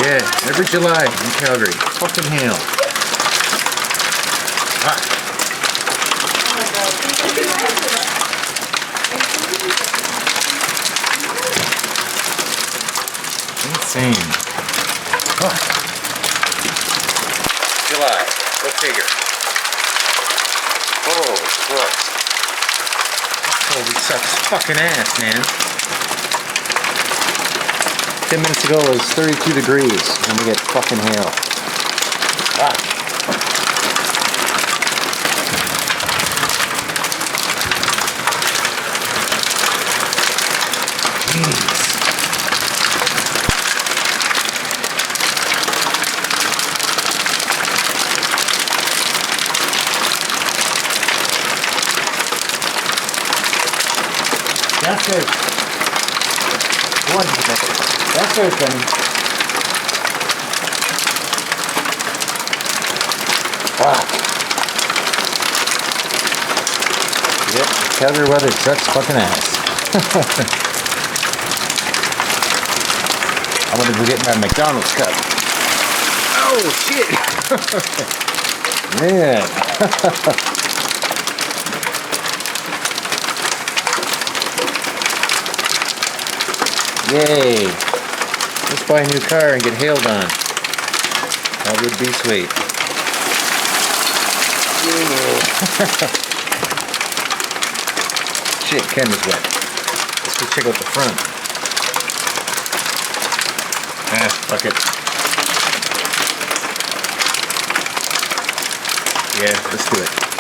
Yeah, every July in Calgary. Fucking hail. Ah. Insane. Huh. July. Go figure. Oh, Christ. Holy sucks fucking ass, man. 10 minutes ago it was 32 degrees and we get fucking hail. Ah. Jeez. Downstairs. One. Downstairs, Benny. Wow. Yep, Calgary weather sucks fucking ass. I'm gonna go get my McDonald's cup. Oh shit! Man. Yay! Let's buy a new car and get hailed on. That would be sweet. Shit, camera's wet. Let's go check out the front. Ah, fuck it. Yeah, let's do it.